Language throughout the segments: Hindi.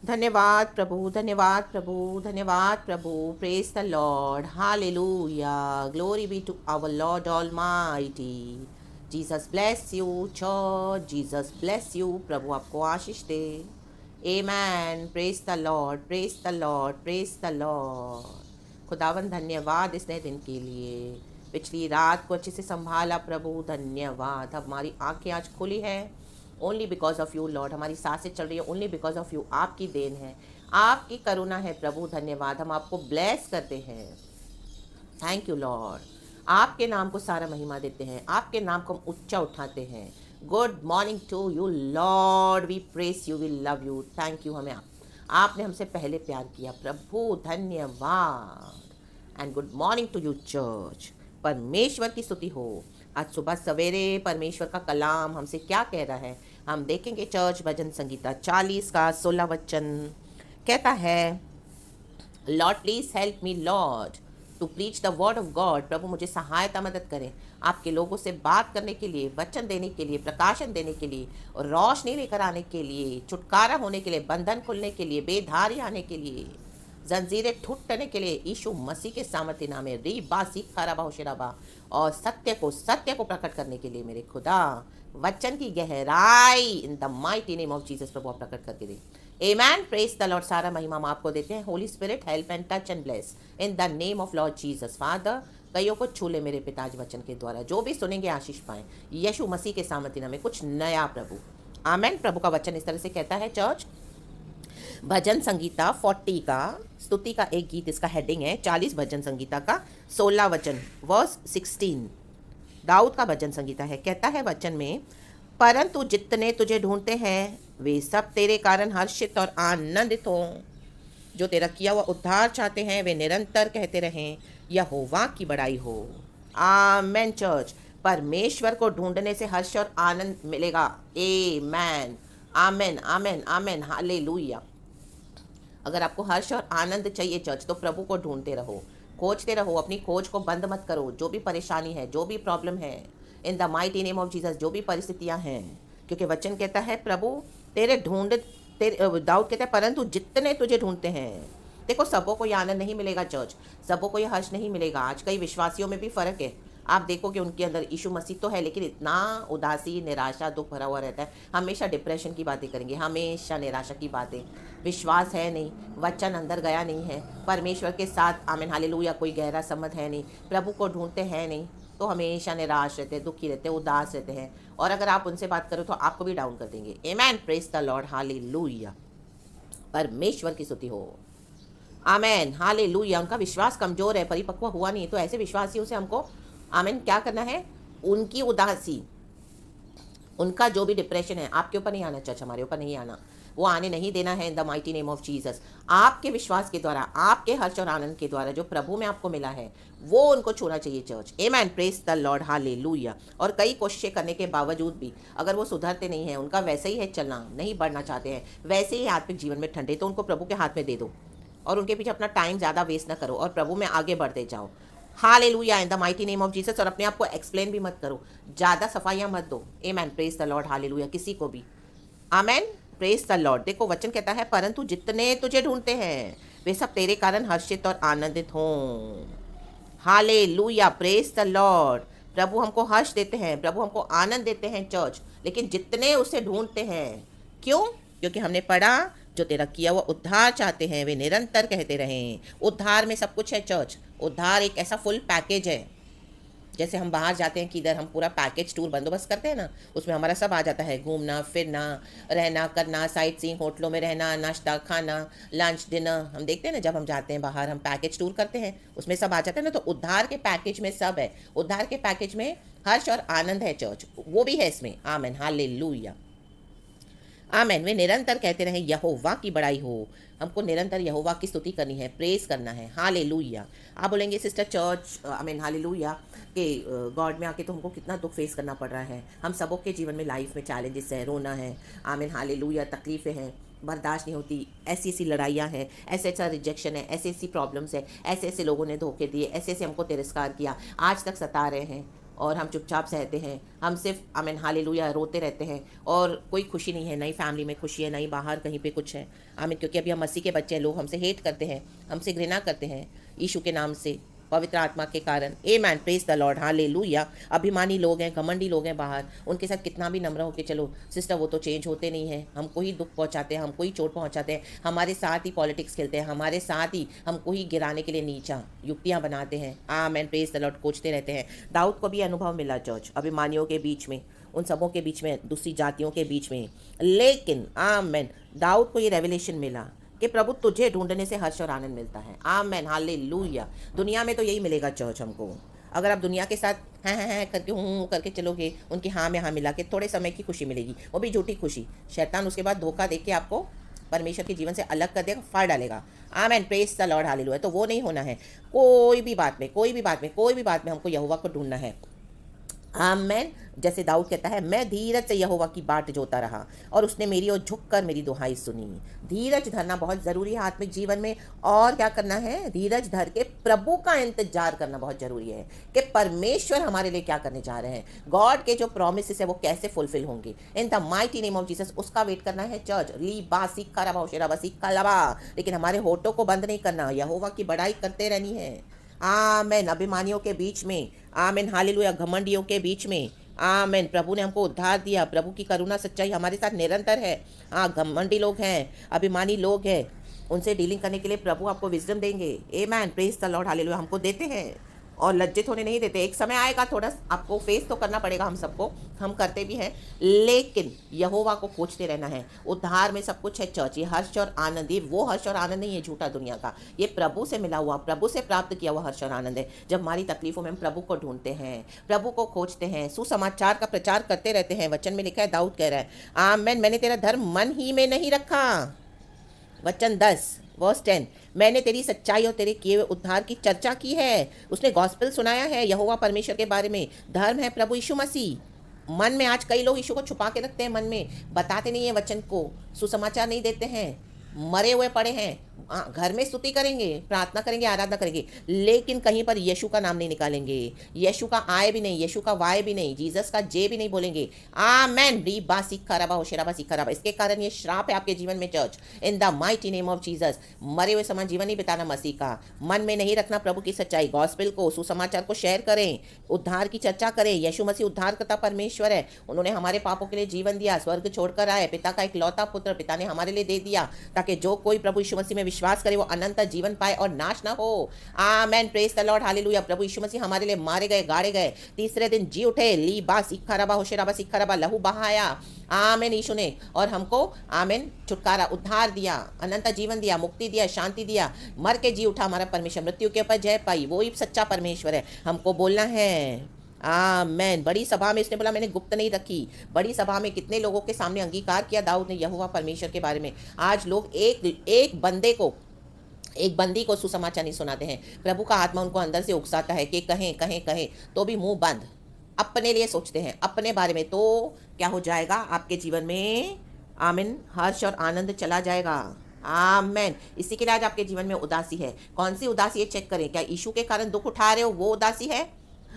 धन्यवाद प्रभु, धन्यवाद प्रभु, धन्यवाद प्रभु। Praise the Lord, hallelujah, glory be to our Lord almighty. Jesus bless you church, Jesus bless you. प्रभु आपको आशीष दे। Amen. Praise the Lord, praise the Lord, praise the Lord. खुदावन धन्यवाद इस नए दिन के लिए। पिछली रात को अच्छे से संभाला प्रभु, धन्यवाद। हमारी आंखें आज खुली है only because of you Lord. हमारी सांसें चल रही है ओनली बिकॉज ऑफ यू। आपकी देन है, आपकी करुणा है प्रभु। धन्यवाद। हम आपको ब्लेस करते हैं। Thank you Lord. आपके नाम को सारा महिमा देते हैं, आपके नाम को हम ऊंचा उठाते हैं। Good morning to you lord, we praise you, we love you. Thank you. हमें आपने हमसे पहले प्यार किया प्रभु, धन्यवाद। And good morning to you church. परमेश्वर की स्तुति हो। आज सुबह सवेरे परमेश्वर का कलाम हमसे क्या कह रहा है हम देखेंगे। चर्च भजन संगीता 40 का 16 वचन कहता है, Lord please help me Lord to preach the word of God. प्रभु मुझे सहायता मदद करें आपके लोगों से बात करने के लिए, वचन देने के लिए, प्रकाशन देने के लिए, और रोशनी लेकर आने के लिए, छुटकारा होने के लिए, बंधन खुलने के लिए, बेधारी आने के लिए, जंजीरें टूटने के लिए यीशु मसीह के सामर्थ्य नाम में री बासी खराबा शिराबा, और सत्य को प्रकट करने के लिए मेरे खुदा वचन की गहराई in the mighty name of Jesus प्रभु आप प्रकट करके दे। आमेन। Praise the Lord. सारा महिमा हम आपको देते हैं। Holy spirit help and touch and bless in the name of Lord Jesus. Father कईयों को छू ले मेरे पिताज वचन के द्वारा, जो भी सुनेंगे आशीष पाएं यीशु मसीह के सामर्थ्य नाम में कुछ नया प्रभु। आमेन। प्रभु का वचन इस तरह से कहता है। चर्च भजन संगीता 40 का स्तुति का एक गीत, इसका हेडिंग है 40 भजन संगीता का 16 वचन वर्स 16। दाऊद का भजन संगीता है। कहता है वचन में, परंतु जितने तुझे ढूंढते हैं वे सब तेरे कारण हर्षित और आनंदित हों। जो तेरा किया हुआ उद्धार चाहते हैं वे निरंतर कहते रहें, यहोवा की बड़ाई हो। आमेन। चर्च परमेश्वर को ढूंढने से हर्ष और आनंद मिलेगा। आमेन, आमेन, आमेन, आमेन, हालेलुया। अगर आपको हर्ष और आनंद चाहिए चर्च, तो प्रभु को ढूंढते रहो, खोजते रहो। अपनी खोज को बंद मत करो। जो भी परेशानी है, जो भी प्रॉब्लम है, in the mighty name of Jesus, जो भी परिस्थितियां हैं, क्योंकि वचन कहता है प्रभु तेरे दाऊद कहता है, परंतु जितने तुझे ढूंढते हैं। देखो सबों को ये आनंद नहीं मिलेगा चर्च, सबों को ये हर्ष नहीं मिलेगा। आज कई विश्वासियों में भी फ़र्क है। आप देखो कि उनके अंदर यीशु मसीह तो है, लेकिन इतना उदासी, निराशा, दुख भरा हुआ रहता है। हमेशा डिप्रेशन की बातें करेंगे, हमेशा निराशा की बातें। विश्वास है नहीं, वचन अंदर गया नहीं है परमेश्वर के साथ। आमीन, हालेलुया। कोई गहरा संबंध है नहीं, प्रभु को ढूंढते हैं नहीं, तो हमेशा निराश रहते हैं, दुखी रहते हैं, उदास रहते हैं। और अगर आप उनसे बात करो तो आपको भी डाउन कर देंगे। Amen. Praise the Lord, hallelujah. परमेश्वर की स्तुति हो। Amen, hallelujah. उनका विश्वास कमजोर है, परिपक्व हुआ नहीं, तो ऐसे विश्वासियों से हमको आमीन क्या करना है? उनकी उदासी, उनका जो भी डिप्रेशन है आपके ऊपर नहीं आना चर्च, हमारे ऊपर नहीं आना, वो आने नहीं देना है in the mighty name of Jesus. आपके विश्वास के द्वारा, आपके हर्ष और आनंद के द्वारा जो प्रभु में आपको मिला है, वो उनको छूना चाहिए church. Amen. Praise the Lord, hallelujah. और कई कोशिशें करने के बावजूद भी अगर वो सुधरते नहीं हैं, उनका वैसे ही है चलना, नहीं बढ़ना चाहते हैं, वैसे ही आत्मिक जीवन में ठंडे, तो उनको प्रभु के हाथ में दे दो और उनके पीछे अपना टाइम ज़्यादा वेस्ट ना करो और प्रभु में आगे बढ़ते जाओ। Hallelujah, in the mighty name of Jesus. और अपने आप को एक्सप्लेन भी मत करो, ज़्यादा सफाइयाँ मत दो। Amen. Praise the Lord, hallelujah. किसी को भी आमेन। Praise the Lord. देखो वचन कहता है, परंतु जितने तुझे ढूंढते हैं वे सब तेरे कारण हर्षित और आनंदित हों। हालेलुया। Praise the Lord. प्रभु हमको हर्ष देते हैं, प्रभु हमको आनंद देते हैं चर्च, लेकिन जितने उसे ढूंढते हैं। क्यों? क्योंकि हमने पढ़ा, जो तेरा किया हुआ उद्धार चाहते हैं वे निरंतर कहते रहें। उद्धार में सब कुछ है चर्च। उद्धार एक ऐसा फुल पैकेज है, जैसे हम बाहर जाते हैं किधर, हम पूरा पैकेज टूर बंदोबस्त करते हैं ना, उसमें हमारा सब आ जाता है। घूमना फिरना, रहना करना, साइट सीइंग, होटलों में रहना, नाश्ता खाना, लंच डिनर। हम देखते हैं ना जब हम जाते हैं बाहर, हम पैकेज टूर करते हैं, उसमें सब आ जाता है ना। तो उद्धार के पैकेज में सब है। उद्धार के पैकेज में हर्ष और आनंद है चर्च, वो भी है इसमें। आमेन, हालेलुया। आमेन। वे निरंतर कहते रहे, यहोवा की बड़ाई हो। हमको निरंतर यहोवा की स्तुति करनी है, प्रेज करना है। हालेलुया। आप बोलेंगे सिस्टर चर्च, आमीन, हालेलुया, कि गॉड में आके तो हमको कितना दुख फेस करना पड़ रहा है। हम सबों के जीवन में लाइफ में चैलेंजेस है, रोना है, आमीन, हालेलुया, तकलीफ़ें हैं, बर्दाश्त नहीं होती, ऐसी ऐसी लड़ाइयाँ हैं, ऐसे ऐसा रिजेक्शन है, ऐसी ऐसी प्रॉब्लम्स है, ऐसे ऐसे लोगों ने धोखे दिए, ऐसे ऐसे हमको तिरस्कार किया, आज तक सता रहे हैं। और हम चुपचाप सहते हैं, हम सिर्फ आमीन हालेलुया रोते रहते हैं और कोई खुशी नहीं है, नई फैमिली में खुशी है, नई बाहर कहीं पे कुछ है आमीन, क्योंकि अभी हम मसीह के बच्चे हैं, लोग हमसे हेट करते हैं, हमसे घृणा करते हैं यीशु के नाम से, पवित्र आत्मा के कारण। आमेन, प्रेज द लॉर्ड, हालेलुया। अभिमानी लोग हैं, घमंडी लोग हैं बाहर, उनके साथ कितना भी नम्र हो के चलो सिस्टर, वो तो चेंज होते नहीं हैं, हमको ही दुख पहुंचाते हैं, हमको ही चोट पहुंचाते हैं, हमारे साथ ही पॉलिटिक्स खेलते हैं, हमारे साथ ही हमको ही गिराने के लिए नीचा युक्तियां बनाते हैं। आमेन, प्रेज द लॉर्ड, कोचते रहते हैं। दाऊद को भी अनुभव मिला चर्च, अभिमानियों के बीच में, उन सबों के बीच में, दूसरी जातियों के बीच में, लेकिन आमेन दाऊद को ये रेवलेशन मिला कि प्रभु तुझे ढूंढने से हर्ष और आनंद मिलता है। आमेन, हालेलुया। दुनिया में तो यही मिलेगा चर्च हमको। अगर आप दुनिया के साथ हैं करके हूँ करके चलोगे, उनकी हाँ में हाँ मिला के थोड़े समय की खुशी मिलेगी, वो भी झूठी खुशी। शैतान उसके बाद धोखा देके आपको परमेश्वर के जीवन से अलग कर देगा, फाड़ डालेगा। आमेन, प्रेज द लॉर्ड, हालेलुया। तो वो नहीं होना है। कोई भी बात में हमको यहोवा को ढूंढना है। आमेन। जैसे दाऊद कहता है, मैं धीरज से यहोवा की बाट जोता रहा और उसने मेरी ओर झुककर मेरी दुहाई सुनी। धीरज धरना बहुत ज़रूरी है आत्मिक जीवन में। और क्या करना है? धीरज धर के प्रभु का इंतजार करना बहुत ज़रूरी है कि परमेश्वर हमारे लिए क्या करने जा रहे हैं, गॉड के जो प्रॉमिसेस है वो कैसे फुलफिल होंगे। इन the mighty name of Jesus, उसका वेट करना है चर्च। ली बा सीखा रबा शेरा बा सीखा लबा, लेकिन हमारे होठों को बंद नहीं करना, यहोवा की बड़ाई करते रहनी है। आमेन। अभिमानियों के बीच में, आमेन हालेलुया, घमंडियों के बीच में, आमेन। प्रभु ने हमको उद्धार दिया, प्रभु की करुणा सच्चाई हमारे साथ निरंतर है। हाँ, घमंडी लोग हैं, अभिमानी लोग हैं, उनसे डीलिंग करने के लिए प्रभु आपको विजडम देंगे। Amen, praise the Lord, hallelujah. हमको देते हैं और लज्जित होने नहीं देते। एक समय आएगा, थोड़ा आपको फेस तो करना पड़ेगा, हम सबको, हम करते भी हैं, लेकिन यहोवा को खोजते रहना है। उद्धार में सब कुछ है चर्च। ये हर्ष और आनंद, ये वो हर्ष और आनंद नहीं है झूठा दुनिया का, ये प्रभु से मिला हुआ, प्रभु से प्राप्त किया हुआ हर्ष और आनंद है। जब हमारी तकलीफों में हम प्रभु को ढूंढते हैं, प्रभु को खोजते हैं, सुसमाचार का प्रचार करते रहते हैं। वचन में लिखा है, दाऊद कह रहा है, आमेन, मैंने तेरा धर्म मन ही में नहीं रखा। वचन 10 वर्स 10, मैंने तेरी सच्चाई और तेरे किए हुए उद्धार की चर्चा की है। उसने गॉस्पेल सुनाया है यहोवा परमेश्वर के बारे में। धर्म है प्रभु यीशु मसीह। मन में आज कई लोग यीशु को छुपा के रखते हैं, मन में बताते नहीं है वचन को, सुसमाचार नहीं देते हैं, मरे हुए पड़े हैं। घर में स्तुति करेंगे, प्रार्थना करेंगे, आराधना करेंगे, लेकिन कहीं पर यीशु का नाम नहीं निकालेंगे, यीशु का आय भी नहीं, यीशु का वाय भी नहीं, जीसस का जे भी नहीं बोलेंगे। आमेन। रीबा सीखा रबा होशेराबा सीखा रबा। इसके कारण ये श्राप है आपके जीवन में church. In the mighty name of Jesus, मरे हुए समान जीवन नहीं बिताना मसीह का, मन में नहीं रखना प्रभु की सच्चाई। गॉस्पेल को, सुसमाचार को शेयर करें, उद्धार की चर्चा करें। यीशु मसीह उद्धार करता परमेश्वर है, उन्होंने हमारे पापों के लिए जीवन दिया, स्वर्ग छोड़कर आए, पिता का एक लौता पुत्र पिता ने हमारे लिए दे दिया, ताकि जो कोई प्रभु यीशु मसीह में विश्वास करे वो अनंत जीवन पाए और नाश ना हो। आमेन, प्रेज द लॉर्ड, हालेलुया। प्रभु यीशु मसीह हमारे लिए मारे गए, गाड़े गए, तीसरे दिन जी उठे। ली बा सीखा रबा होशेराबा सीखा रबा, लहू बहाया। आमेन, यीशु ने और हमको आमेन छुटकारा, उद्धार दिया, अनंत जीवन दिया, मुक्ति दिया, शांति दिया, मर के जी उठा हमारा परमेश्वर, मृत्यु के ऊपर जय पाई। वो ही सच्चा परमेश्वर है, हमको बोलना है। आमेन। बड़ी सभा में इसने बोला मैंने गुप्त नहीं रखी। बड़ी सभा में कितने लोगों के सामने अंगीकार किया दाऊद ने यहोवा परमेश्वर के बारे में। आज लोग एक बंदी को सुसमाचार नहीं सुनाते हैं। प्रभु का आत्मा उनको अंदर से उकसाता है कि कहें तो भी मुंह बंद, अपने लिए सोचते हैं, अपने बारे में। तो क्या हो जाएगा आपके जीवन में? आमीन, हर्ष और आनंद चला जाएगा। आमेन। इसी के लिए आज आपके जीवन में उदासी है। कौन सी उदासी है? चेक करें। क्या यीशु के कारण दुख उठा रहे हो, वो उदासी है?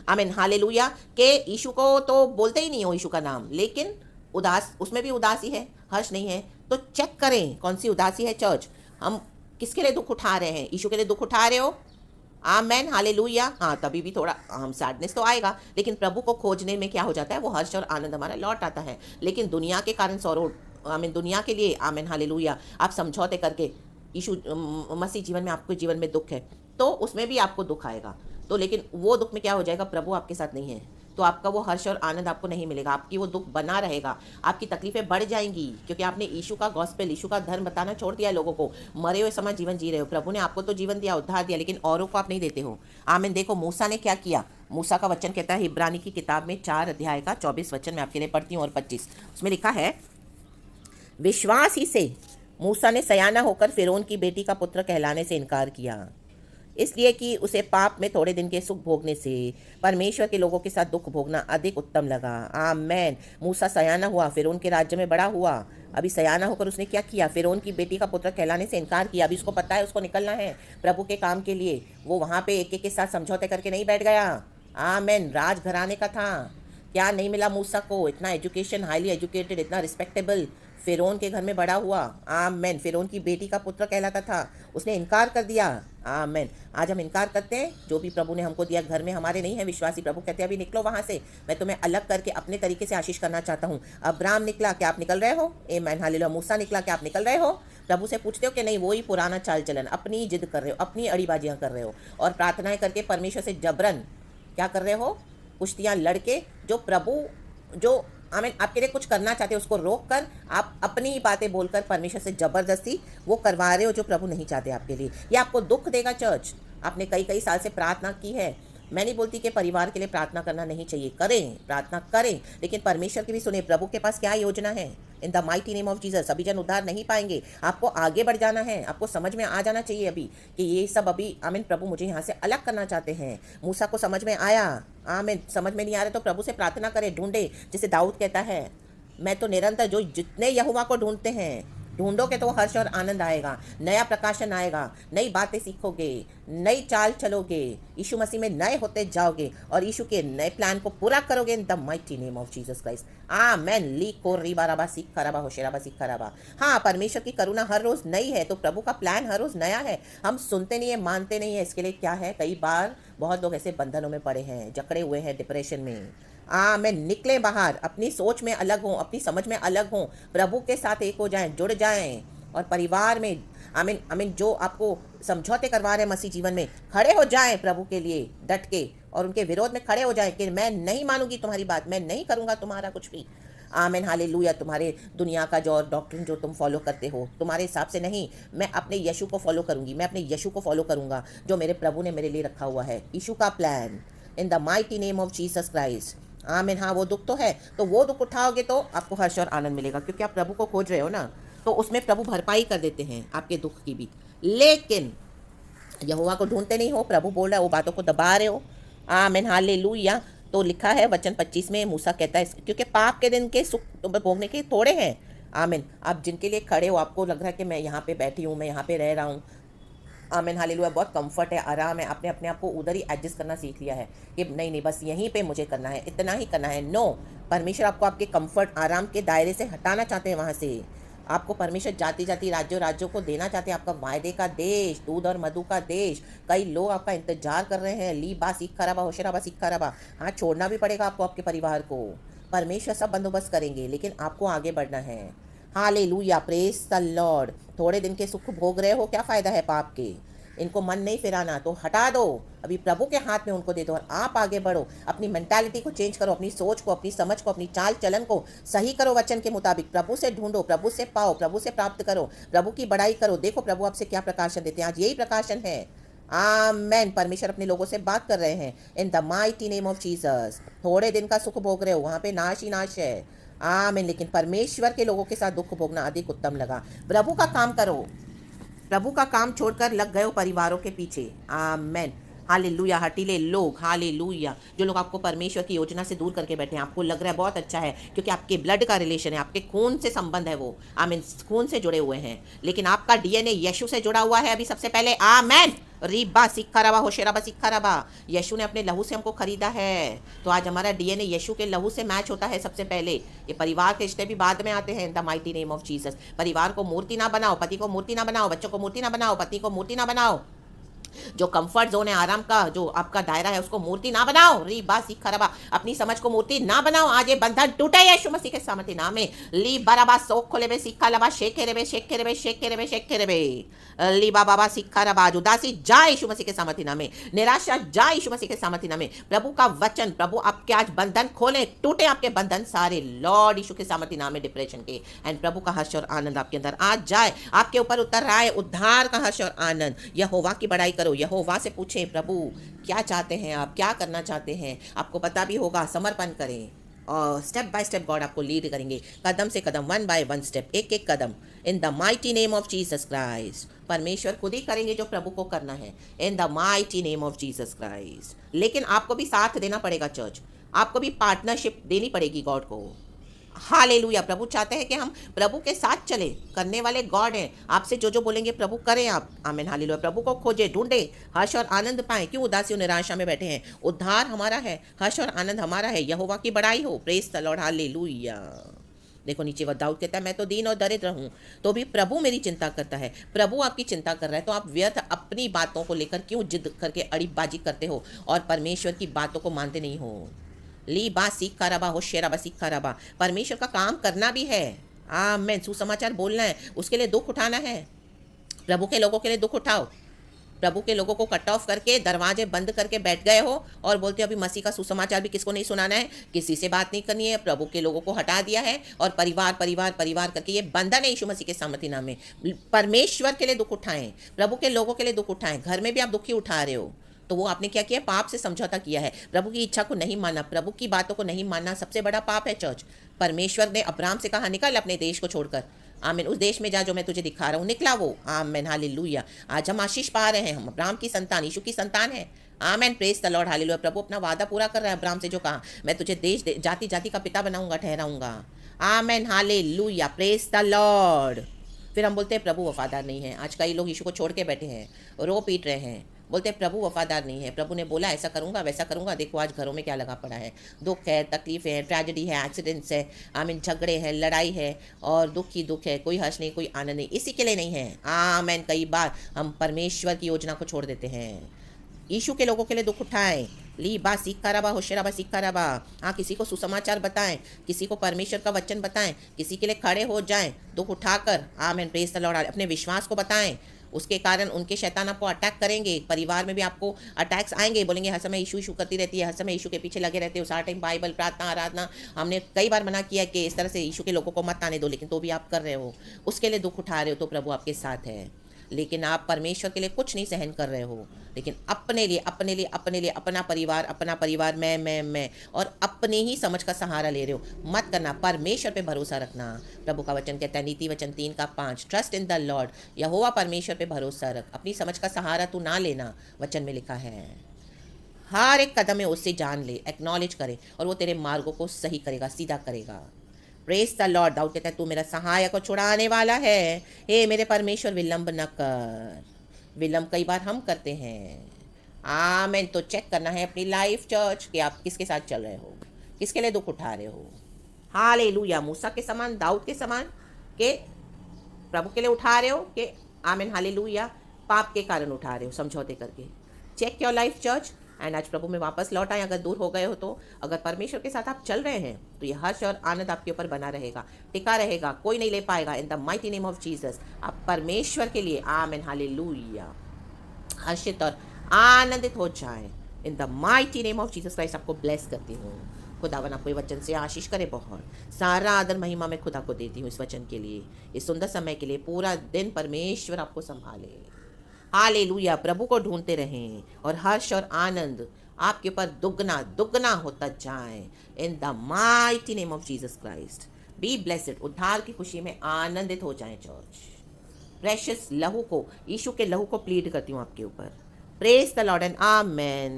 आमीन, हालेलुया। के यीशु को तो बोलते ही नहीं हो यीशु का नाम, लेकिन उदास, उसमें भी उदासी है, हर्ष नहीं है। तो चेक करें कौन सी उदासी है चर्च। हम किसके लिए दुख उठा रहे हैं? यीशु के लिए दुख उठा रहे हो? Amen, hallelujah. हाँ, तभी भी थोड़ा हम सैडनेस तो आएगा, लेकिन प्रभु को खोजने में क्या हो जाता है? वो हर्ष और आनंद हमारा लौट आता है। लेकिन दुनिया के कारण सौरो, आमीन, दुनिया के लिए, आमीन हालेलुया, आप समझौते करके यीशु मसीह जीवन में, आपके जीवन में दुख है तो उसमें भी आपको दुख आएगा। तो लेकिन वो दुख में क्या हो जाएगा? प्रभु आपके साथ नहीं है, तो आपका वो हर्ष और आनंद आपको नहीं मिलेगा, आपकी वो दुख बना रहेगा, आपकी तकलीफें बढ़ जाएंगी, क्योंकि आपने यीशु का गॉस्पेल, यीशु का धर्म बताना छोड़ दिया लोगों को। मरे हुए समान जीवन जी रहे हो। प्रभु ने आपको तो जीवन दिया, उद्धार दिया, लेकिन औरों को आप नहीं देते हो। आमीन। देखो मूसा ने क्या किया। मूसा का वचन कहता है इब्रानी की किताब में 4 अध्याय का 24 वचन में आपके लिए पढ़ती हूँ और 25, उसमें लिखा है, विश्वास ही से मूसा ने सयाना होकर फिरौन की बेटी का पुत्र कहलाने से इनकार किया, इसलिए कि उसे पाप में थोड़े दिन के सुख भोगने से परमेश्वर के लोगों के साथ दुख भोगना अधिक उत्तम लगा। आमेन। मूसा सयाना हुआ, फिरौन के राज्य में बड़ा हुआ। अभी सयाना होकर उसने क्या किया? फिरौन की बेटी का पुत्र कहलाने से इनकार किया। अभी उसको पता है उसको निकलना है प्रभु के काम के लिए। वो वहाँ पे एक के साथ समझौते करके नहीं बैठ गया। आमेन। राजघराने का था, क्या नहीं मिला मूसा को? इतना एजुकेशन, हाईली एजुकेटेड, इतना रिस्पेक्टेबल, फिरौन के घर में बड़ा हुआ। आमेन। फिरौन की बेटी का पुत्र कहलाता था, उसने इनकार कर दिया। आमेन। आज हम इनकार करते हैं, जो भी प्रभु ने हमको दिया घर में हमारे नहीं है विश्वासी। प्रभु कहते हैं अभी निकलो वहाँ से, मैं तुम्हें अलग करके अपने तरीके से आशीष करना चाहता हूँ। अब्राहम निकला, क्या आप निकल रहे हो? Amen hallelujah. मूसा निकला, क्या आप निकल रहे हो? प्रभु से पूछते हो कि नहीं, वही पुराना चाल चलन, अपनी जिद कर रहे हो, अपनी अड़ीबाजियाँ कर रहे हो और प्रार्थनाएं करके परमेश्वर से जबरन क्या कर रहे हो? कुश्तियाँ लड़के, जो प्रभु जो आमीन आपके लिए कुछ करना चाहते हो उसको रोक कर आप अपनी ही बातें बोलकर परमेश्वर से जबरदस्ती वो करवा रहे हो जो प्रभु नहीं चाहते आपके लिए। ये आपको दुख देगा चर्च। आपने कई कई साल से प्रार्थना की है। मैं नहीं बोलती कि परिवार के लिए प्रार्थना करना नहीं चाहिए, करें, प्रार्थना करें, लेकिन परमेश्वर की भी सुने। प्रभु के पास क्या योजना है? In the mighty name of Jesus. अभी जन उद्धार नहीं पाएंगे, आपको आगे बढ़ जाना है। आपको समझ में आ जाना चाहिए अभी कि ये सब अभी आमीन प्रभु मुझे यहाँ से अलग करना चाहते हैं। मूसा को समझ में आया। आमीन। समझ में नहीं आ रहा तो प्रभु से प्रार्थना करें, ढूंढे। जैसे दाऊद कहता है, मैं तो निरंतर, जो जितने यहोवा को ढूंढते हैं, ढूंढोगे तो हर्ष और आनंद आएगा, नया प्रकाशन आएगा, नई बातें सीखोगे, नई चाल चलोगे, यीशु मसीह में नए होते जाओगे और यीशु के नए प्लान को पूरा करोगे in the mighty name of Jesus Christ. Amen. ली को रीबा रबा सीखा रबा होशेराबा सीखा रबा। हाँ, परमेश्वर की करुणा हर रोज नई है, तो प्रभु का प्लान हर रोज नया है। हम सुनते नहीं है, मानते नहीं है। इसके लिए क्या है, कई बार बहुत लोग ऐसे बंधनों में पड़े हैं, जकड़े हुए हैं डिप्रेशन में। मैं निकले बाहर, अपनी सोच में अलग हों, अपनी समझ में अलग हों, प्रभु के साथ एक हो जाएं, जुड़ जाएं और परिवार में आमीन आमीन जो आपको समझौते करवा रहे हैं मसीह जीवन में, खड़े हो जाएं प्रभु के लिए डट के और उनके विरोध में खड़े हो जाएं कि मैं नहीं मानूंगी तुम्हारी बात, मैं नहीं करूंगा तुम्हारा कुछ भी। आमीन हालेलुया। तुम्हारे दुनिया का जो डॉक्ट्रिन जो तुम फॉलो करते हो, तुम्हारे हिसाब से नहीं, मैं अपने यीशु को फॉलो करूंगी, मैं अपने यीशु को फॉलो करूंगा जो मेरे प्रभु ने मेरे लिए रखा हुआ है, यीशु का plan in the mighty name of Jesus Christ. आमीन। हाँ, वो दुख तो है, तो वो दुख उठाओगे तो आपको हर्ष और आनंद मिलेगा, क्योंकि आप प्रभु को खोज रहे हो ना, तो उसमें प्रभु भरपाई कर देते हैं आपके दुख की भी। लेकिन यहोवा को ढूंढते नहीं हो, प्रभु बोल रहा है, वो बातों को दबा रहे हो। आमीन हालेलुया। तो लिखा है वचन 25 में, मूसा कहता है क्योंकि पाप के दिन के सुख भोगने के थोड़े हैं। आमीन। आप जिनके लिए खड़े हो, आपको लग रहा है कि मैं यहाँ पे बैठी हूँ, मैं यहाँ पे रह रहा हूँ, आमीन हालेलुया, बहुत कंफर्ट है, आराम है, आपने अपने आप को उधर ही एडजस्ट करना सीख लिया है कि नहीं नहीं बस यहीं पे मुझे करना है, इतना ही करना है। नो, परमेश्वर आपको आपके कंफर्ट आराम के दायरे से हटाना चाहते हैं वहाँ से। आपको परमेश्वर जाति जाति राज्यों राज्यों को देना चाहते हैं, आपका वायदे का देश, दूध और मधु का देश। कई लोग आपका इंतजार कर रहे हैं। ली बा सीखा रबा होशराबा सीखा रबा। हाँ, छोड़ना भी पड़ेगा आपको, आपके परिवार को। परमेश्वर सब बंदोबस्त करेंगे, लेकिन आपको आगे बढ़ना है। Hallelujah, praise the Lord. थोड़े दिन के सुख भोग रहे हो, क्या फ़ायदा है पाप के? इनको मन नहीं फिराना तो हटा दो, अभी प्रभु के हाथ में उनको दे दो और आप आगे बढ़ो। अपनी मेंटालिटी को चेंज करो, अपनी सोच को, अपनी समझ को, अपनी चाल चलन को सही करो वचन के मुताबिक। प्रभु से ढूंढो, प्रभु से पाओ, प्रभु से प्राप्त करो, प्रभु की बड़ाई करो। देखो प्रभु आपसे क्या प्रकाशन देते हैं। आज यही प्रकाशन है। आमेन। परमेश्वर अपने लोगों से बात कर रहे हैं इन the mighty name of Jesus. थोड़े दिन का सुख भोग रहे हो, वहाँ पे नाश ही नाश है। आमीन। लेकिन परमेश्वर के लोगों के साथ दुख भोगना अधिक उत्तम लगा। प्रभु का काम करो, प्रभु का काम छोड़कर लग गए हो परिवारों के पीछे। Amen hallelujah. हटीले लोग, हालेलुया, जो लोग आपको परमेश्वर की योजना से दूर करके बैठे हैं, आपको लग रहा है बहुत अच्छा है क्योंकि आपके ब्लड का रिलेशन है, आपके खून से संबंध है, वो आमीन खून से जुड़े हुए हैं, लेकिन आपका डीएनए यीशु से जुड़ा हुआ है अभी सबसे पहले। आमेन। रीबा सिक्खा रबा होशेराबा सिक्खा रबा। यीशु ने अपने लहू से हमको खरीदा है, तो आज हमारा डीएनए यीशु के लहू से मैच होता है सबसे पहले। ये परिवार के रिश्ते भी बाद में आते हैं इन the mighty name of Jesus. परिवार को मूर्ति ना बनाओ, पति को मूर्ति ना बनाओ, बच्चों को मूर्ति ना बनाओ, पत्नी को मूर्ति ना बनाओ। जो कंफर्ट जोन है, आराम का जो आपका दायरा है, उसको मूर्ति ना बनाओ। री बा सीखा रबा। अपनी समझ को मूर्ति ना बनाओ। आज ये बंधन टूटे यीशु मसीह के सामर्थ्य नाम में। ली बराबा सोख खोले बे सीखा लबा शेखे रे बे शेखे रे बे शेखे रे बे शेखे रे बे। ली बाबा सीखा रबा। आज उदासी जा यीशु मसीह के सामर्थ्य नाम में। निराशा जा यीशु मसीह के सामर्थ्य नाम में। प्रभु का वचन, प्रभु आपके आज बंधन खोले, टूटे आपके बंधन सारे लॉर्ड यीशु के सामर्थ्य नाम में, डिप्रेशन के। एंड प्रभु का हर्ष और आनंद आपके अंदर आज जाए, आपके ऊपर उतर आए उद्धार का हर्ष और आनंद। यहोवा की बड़ाई करो, यहोवा से पूछें प्रभु क्या चाहते हैं, आप क्या करना चाहते हैं, आपको पता भी होगा। समर्पण करें और स्टेप बाय स्टेप गॉड आपको लीड करेंगे, कदम से कदम, वन बाय वन स्टेप, एक एक कदम in the mighty name of Jesus Christ. परमेश्वर खुद ही करेंगे जो प्रभु को करना है in the mighty name of Jesus Christ. लेकिन आपको भी साथ देना पड़ेगा चर्च, आपको भी पार्टनरशिप देनी पड़ेगी गॉड को। हालेलुया। प्रभु चाहते हैं कि हम प्रभु के साथ चले, करने वाले गॉड हैं। आपसे जो जो बोलेंगे प्रभु करें आप। आमीन हालेलुया। प्रभु को खोजे, ढूंढे, हर्ष और आनंद पाएं। क्यों उदासी और निराशा में बैठे हैं? उद्धार हमारा है, हर्ष और आनंद हमारा है। यहोवा की बड़ाई हो। Praise the Lord. हालेलुया। देखो नीचे वह दाऊद कहता है, मैं तो दीन और दरिद्र हूँ, तो भी प्रभु मेरी चिंता करता है। प्रभु आपकी चिंता कर रहा है, तो आप व्यर्थ अपनी बातों को लेकर क्यों जिद करके अड़ीबाजी करते हो और परमेश्वर की बातों को मानते नहीं हो? ली बा सीखा रबा हो शेरा बा सीखा रबा। परमेश्वर का काम करना भी है। आमीन। सुसमाचार बोलना है, उसके लिए दुख उठाना है। प्रभु के लोगों के लिए दुख उठाओ। प्रभु के लोगों को कट ऑफ करके दरवाजे बंद करके बैठ गए हो और बोलते हो अभी मसीह का सुसमाचार भी किसको नहीं सुनाना है, किसी से बात नहीं करनी है। प्रभु के लोगों को हटा दिया है और परिवार परिवार परिवार करके ये बंधन है यीशु मसीह के सामर्थी नाम में। परमेश्वर के लिए दुख उठाएं, प्रभु के लोगों के लिए दुख उठाएं। घर में भी आप दुखी उठा रहे हो, तो वो आपने क्या किया? पाप से समझौता किया है। प्रभु की इच्छा को नहीं माना, प्रभु की बातों को नहीं मानना सबसे बड़ा पाप है चर्च। परमेश्वर ने अब्राहम से कहा निकल अपने देश को छोड़कर, आमीन, उस देश में जा जो मैं तुझे दिखा रहा हूँ। निकला वो। आमीन हालेलुया। आज हम आशीष पा रहे हैं। हम अब्राहम की संतान, यीशु की संतान है। आमीन। Praise the Lord. हालेलुया। प्रभु अपना वादा पूरा कर रहा है अब्राहम से, जो कहा मैं तुझे देश जाति जाति का पिता बनाऊंगा, ठहराऊंगा। आमीन हालेलुया। Praise the Lord. फिर हम बोलते हैं प्रभु वफादार नहीं है। आज कई लोग यीशु को छोड़ के बैठे हैं, रो पीट रहे हैं, बोलते हैं प्रभु वफादार नहीं है। प्रभु ने बोला ऐसा करूंगा वैसा करूंगा, देखो आज घरों में क्या लगा पड़ा है। दुख है, तकलीफ है, ट्रेजेडी है, एक्सीडेंट्स है, आमीन, झगड़े हैं, लड़ाई है और दुख ही दुख है। कोई हर्ष नहीं, कोई आनंद नहीं। इसी के लिए नहीं है। आमीन। कई बार हम परमेश्वर की योजना को छोड़ देते हैं। यीशु के लोगों के लिए दुख उठाएं। ली बा सीखा रबा होशेरा बा सीखा रबा। हाँ, किसी को सुसमाचार बताएं, किसी को परमेश्वर का वचन बताएं, किसी के लिए खड़े हो जाएं दुख उठाकर। आमीन। Praise the Lord. अपने विश्वास को बताएं, उसके कारण उनके शैतान आपको अटैक करेंगे। परिवार में भी आपको अटैक्स आएंगे, बोलेंगे हर समय यीशु करती रहती है, हर समय यीशु के पीछे लगे रहते हो, सारा टाइम बाइबल, प्रार्थना, आराधना। हमने कई बार मना किया कि इस तरह से यीशु के लोगों को मत आने दो, लेकिन तो भी आप कर रहे हो, उसके लिए दुख उठा रहे हो। तो प्रभु आपके साथ है, लेकिन आप परमेश्वर के लिए कुछ नहीं सहन कर रहे हो, लेकिन अपने लिए अपने लिए अपने लिए अपना परिवार, मैं और अपने ही समझ का सहारा ले रहे हो। मत करना, परमेश्वर पे भरोसा रखना। प्रभु का वचन कहता है नीति वचन 3:5, ट्रस्ट इन द लॉर्ड। यहोवा परमेश्वर पे भरोसा रख, अपनी समझ का सहारा तू ना लेना। वचन में लिखा है हर एक कदम में उससे जान ले, एक्नॉलेज करे और वो तेरे मार्गों को सही करेगा, सीधा करेगा। Praise the Lord. दाऊद कहता है तू मेरा सहायक और छुड़ाने वाला है। हे मेरे परमेश्वर विलंब न कर। विलंब कई बार हम करते हैं। आमीन। तो चेक करना है अपनी लाइफ चर्च कि आप किसके साथ चल रहे हो, किसके लिए दुख उठा रहे हो। हालेलुया। मूसा के समान, दाऊद के समान के प्रभु के लिए उठा रहे हो कि आमीन हालेलुया पाप के कारण उठा रहे हो समझौते करके। Check your life church. And आज प्रभु में वापस लौट आए। अगर दूर हो गए हो तो अगर परमेश्वर के साथ आप चल रहे हैं तो ये हर्ष और आनंद आपके ऊपर बना रहेगा, टिका रहेगा, कोई नहीं ले पाएगा। इन the mighty name of Jesus आप परमेश्वर के लिए आमीन हालेलुया हर्षित और आनंदित हो जाएं। इन the mighty name of Jesus Christ आपको ब्लेस करती हूँ। खुदावन आपको वचन से आशीष करे। बहुत सारा आदर महिमा मैं खुदा को देती हूँ इस वचन के लिए, इस सुंदर समय के लिए। पूरा दिन परमेश्वर आपको संभाले। हालेलुया। प्रभु को ढूंढते रहें और हर्ष और आनंद आपके ऊपर दुगना दुगना होता जाए। इन the mighty name of Jesus Christ be blessed. उद्धार की खुशी में आनंदित हो जाएं चर्च। प्रेशियस लहू को, यीशु के लहू को प्लीड करती हूँ आपके ऊपर। Praise the Lord and amen.